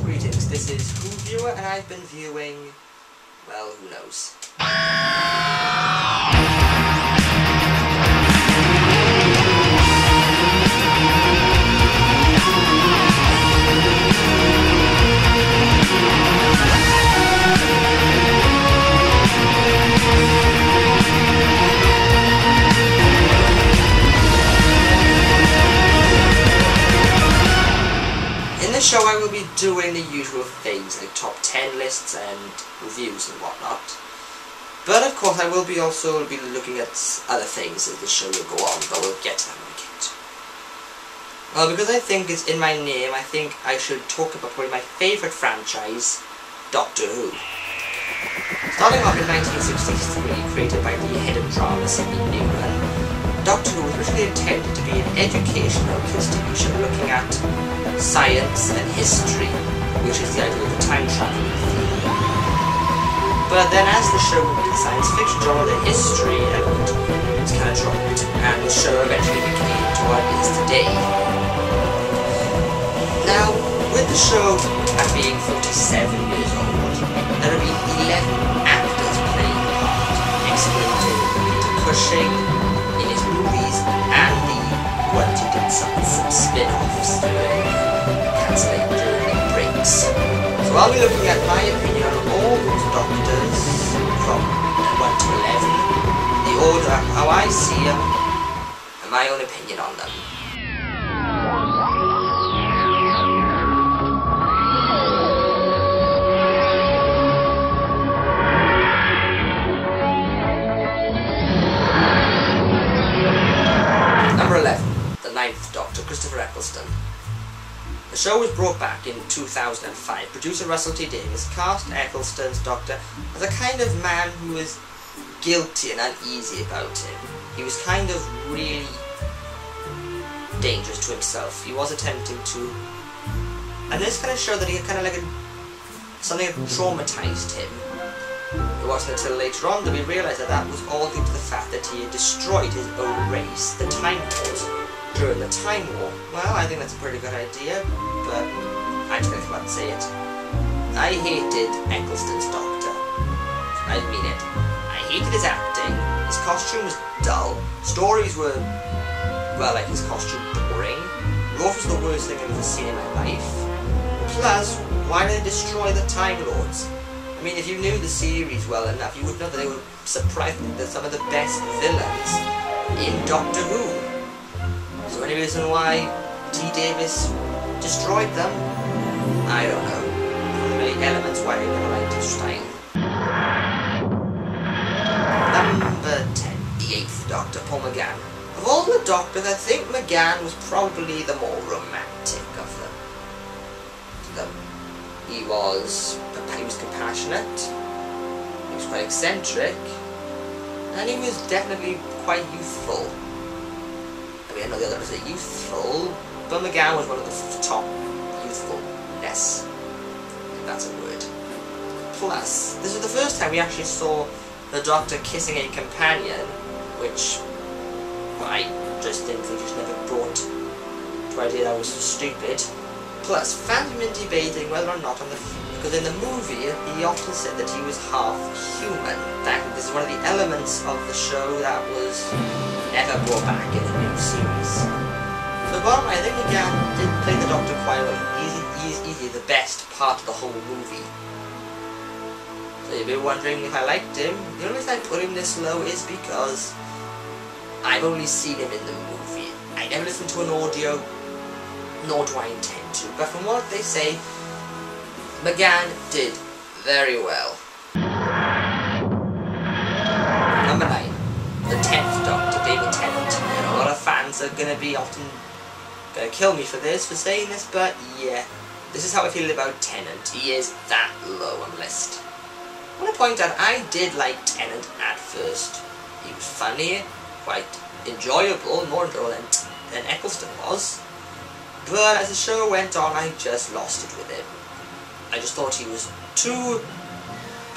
Greetings, this is Who Viewer, and I've been viewing, well, who knows. In this show I will be doing the usual things like top 10 lists and reviews and whatnot. But of course I will be also be looking at other things as the show will go on, but we'll get to that in a bit. Well, because I think it's in my name, I think I should talk about probably my favourite franchise, Doctor Who. Starting off in 1963, created by the head of drama Sidney Newman, Doctor Who was originally intended to be an educational kids TV show looking at science and history, which is the idea of the time travel theme. But then as the show moved into science fiction genre, the history element was kind of dropped, and the show eventually became to what it is today. Now, with the show at being 47 years old, there have been 11 actors playing the part, excluding Peter Cushing in his movies, and the ones who did some spin-offs cancelling during breaks. So I'll be looking at my opinion on all those Doctors from 1 to 11, the order, how I see them, and my own opinion on them. Number 11, the 9th Doctor, Christopher Eccleston. The show was brought back in 2005. Producer Russell T Davies cast Eccleston's Doctor as a kind of man who was guilty and uneasy about him. He was kind of really dangerous to himself. He was attempting to... And this kind of showed that he had kind of like something that traumatized him. It wasn't until later on that we realised that that was all due to the fact that he had destroyed his own race, the Time Lords, during the Time War. Well, I think that's a pretty good idea, but I'm just going to come out and say it. I hated Eccleston's Doctor. I mean it. I hated his acting. His costume was dull. Stories were, well, like his costume boring. Rolf was the worst thing I've ever seen in my life. Plus, why did they destroy the Time Lords? I mean, if you knew the series well enough, you would know that they were surprisingly some of the best villains in Doctor Who. Is there any reason why T. Davis destroyed them? I don't know. One of the many elements why I never liked his style. Number 10, the 8th Doctor, Paul McGann. Of all the Doctors, I think McGann was probably the more romantic of them. He was compassionate, he was quite eccentric, and he was definitely quite youthful. I mean, I know the others are youthful, but McGann was one of the top youthfulness, if that's a word. Plus, this was the first time we actually saw the Doctor kissing a companion, which I just didn't think just never brought to idea that was stupid. Plus, fans have been debating whether or not because in the movie he often said that he was half human. In fact, this is one of the elements of the show that was never brought back in the new series. So bottom line, I think McGann did play the Doctor quite well. He's easily the best part of the whole movie. So you've been wondering if I liked him. The only reason I put him this low is because I've only seen him in the movie. I never listened to an audio, nor do I intend to, but from what they say, McGann did very well. Number 9, the 10th Doctor, David Tennant. A lot of fans are going to be often going to kill me for saying this, but yeah, this is how I feel about Tennant. He is that low on the list. I want to point out, I did like Tennant at first. He was funny, quite enjoyable, more enjoyable than Eccleston was. But as the show went on, I just lost it with him. I just thought he was too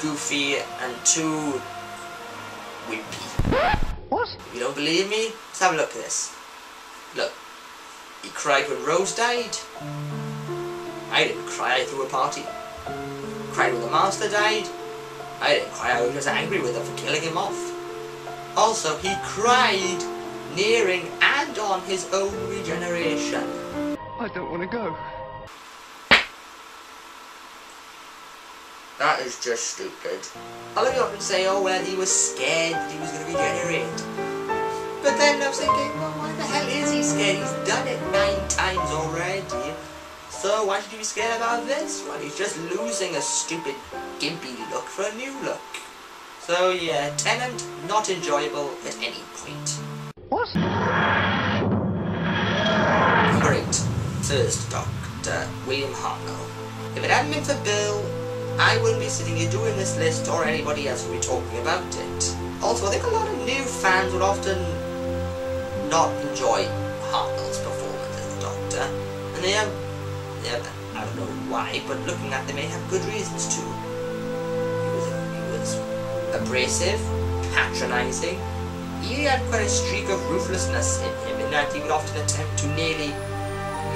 goofy and too wimpy. What? If you don't believe me, let's have a look at this. Look, he cried when Rose died. I didn't cry, I threw a party. Cried when the Master died. I didn't cry, I was just angry with him for killing him off. Also, he cried nearing and on his own regeneration. I don't want to go. That is just stupid. A lot of you often say, oh well, he was scared that he was going to regenerate. But then I was thinking, well, why the hell is he scared? He's done it 9 times already. So why should he be scared about this? Well, he's just losing a stupid gimpy look for a new look. So yeah, Tennant, not enjoyable at any point. What? Number 8. First Doctor, William Hartnell. If it hadn't been for Bill, I wouldn't be sitting here doing this list, or anybody else would be talking about it. Also, I think a lot of new fans would often not enjoy Hartnell's performance as the Doctor, and they have, I don't know why, but looking at them, they may have good reasons to. He was abrasive, patronising. He had quite a streak of ruthlessness in him, in that he would often attempt to nearly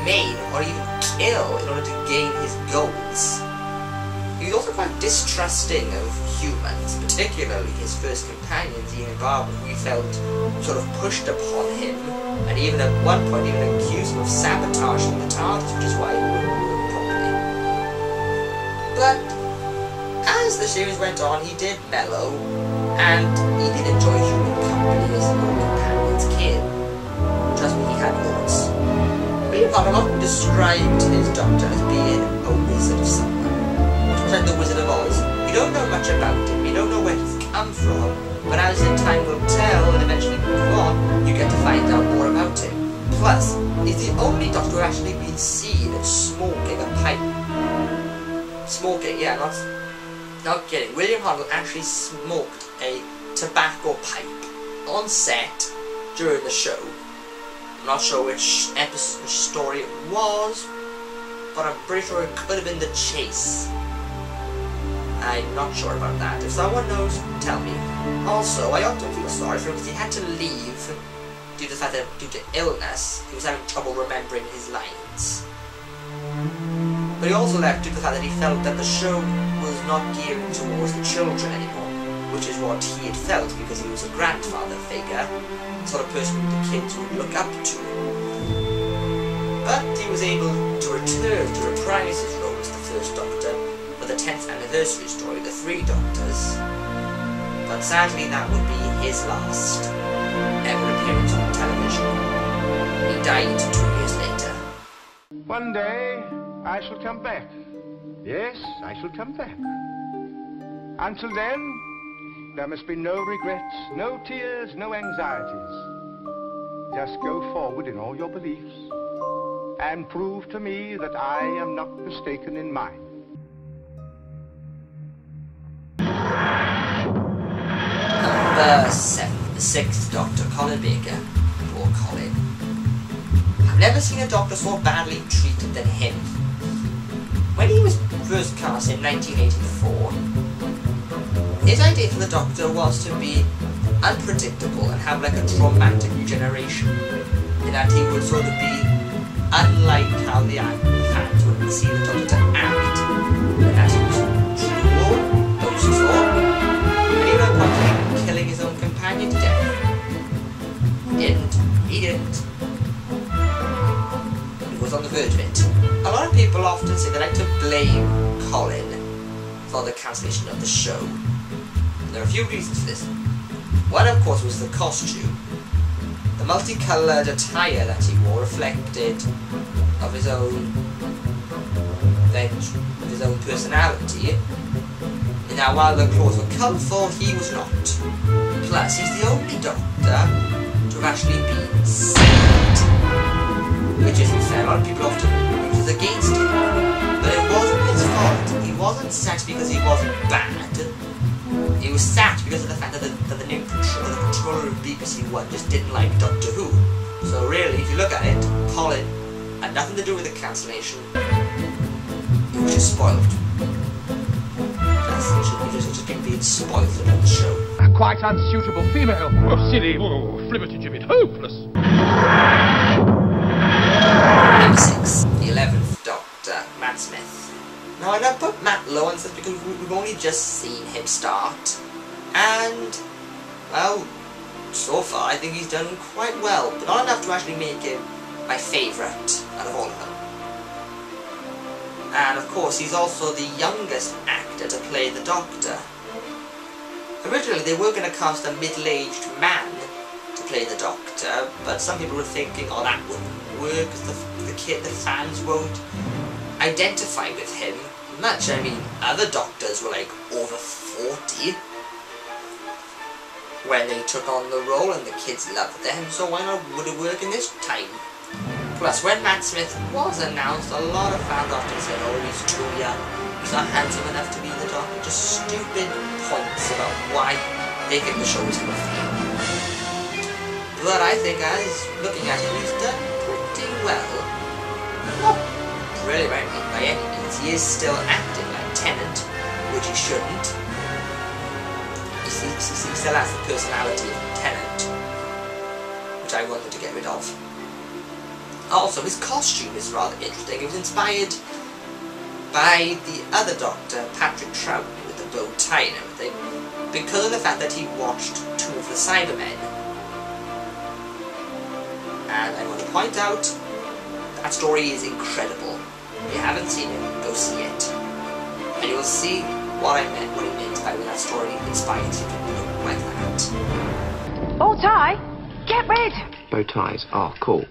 maim or even kill in order to gain his goals. He was also quite distrusting of humans, particularly his first companions, Ian and Barbara, who he felt sort of pushed upon him, and even at one point even accused him of sabotaging the TARDIS, which is why he wouldn't do it properly. But as the series went on, he did mellow, and he did enjoy human company as no companions can. Trust me, he had moments. William Hartnell often described his Doctor as being a wizard of someone. Like the Wizard of Oz. You don't know much about him, you don't know where he's come from, but as in time will tell and eventually move on, you get to find out more about him. Plus, he's the only Doctor who actually been seen smoking a pipe. Smoking, yeah, not kidding. William Hartnell actually smoked a tobacco pipe on set during the show. I'm not sure which episode, which story it was, but I'm pretty sure it could have been The Chase. I'm not sure about that. If someone knows, tell me. Also, I often feel sorry for him because he had to leave due to the fact that due to illness, he was having trouble remembering his lines. But he also left due to the fact that he felt that the show was not geared towards the children anymore, which is what he had felt because he was a grandfather figure, the sort of person the kids would look up to. But he was able to return to reprise his role as the first Doctor for the 10th anniversary story, The Three Doctors. But sadly that would be his last ever appearance on television. He died 2 years later. One day I shall come back. Yes, I shall come back. Until then, there must be no regrets, no tears, no anxieties. Just go forward in all your beliefs and prove to me that I am not mistaken in mine. Number 7, the 6th Doctor, Colin Baker. Poor Colin. I've never seen a Doctor so badly treated than him. When he was first cast in 1984, his idea for the Doctor was to be unpredictable and have like a traumatic regeneration, in that he would sort of be unlike how the fans would see the Doctor act, and that he was cruel, boastful, and even at one point killing his own companion to death. He didn't. He was on the verge of it. A lot of people often say they like to blame Colin for the cancellation of the show. There are a few reasons for this. One, of course, was the costume. The multicoloured attire that he wore reflected of his own personality. And now, while the clothes were colourful, he was not. Plus, he's the only Doctor to have actually been saved, which isn't fair. A lot of people often use it against him, but it wasn't his fault. He wasn't sacked because he wasn't bad. He was sacked because of the fact that the new controller of BBC One just didn't like Doctor Who. So really, if you look at it, Colin had nothing to do with the cancellation. He was just spoiled. He just been being spoiled about the show. A quite unsuitable female. Oh, silly. Oh, flibbertigibbet. Hopeless. Number 6. The 11th Doctor, Matt Smith. Now I don't put Matt low on this because we've only just seen him start. And, well, so far I think he's done quite well. But not enough to actually make him my favourite out of all of them. And of course he's also the youngest actor to play the Doctor. Originally they were going to cast a middle-aged man to play the Doctor, but some people were thinking, oh, that wouldn't work because the fans won't identify with him much. I mean, other Doctors were like over 40 when they took on the role and the kids loved them, so why not would it work in this time? Plus, when Matt Smith was announced, a lot of fans often said, oh, he's too young, he's not handsome enough to be the Doctor. Just stupid points about why they think the show is going to fail. But I think, as looking at him, he's done pretty well. Not really by any means. He is still acting like Tennant, which he shouldn't. He still has the personality of Tennant, which I wanted to get rid of. Also, his costume is rather interesting. It was inspired by the other Doctor, Patrick Troughton, with the bow tie and everything, because of the fact that he watched two of the Cybermen. And I want to point out, that story is incredible. If you haven't seen it, go see it. And you will see what he meant by when that story inspires you to look like that. Bow tie, get rid! Bow ties are cool.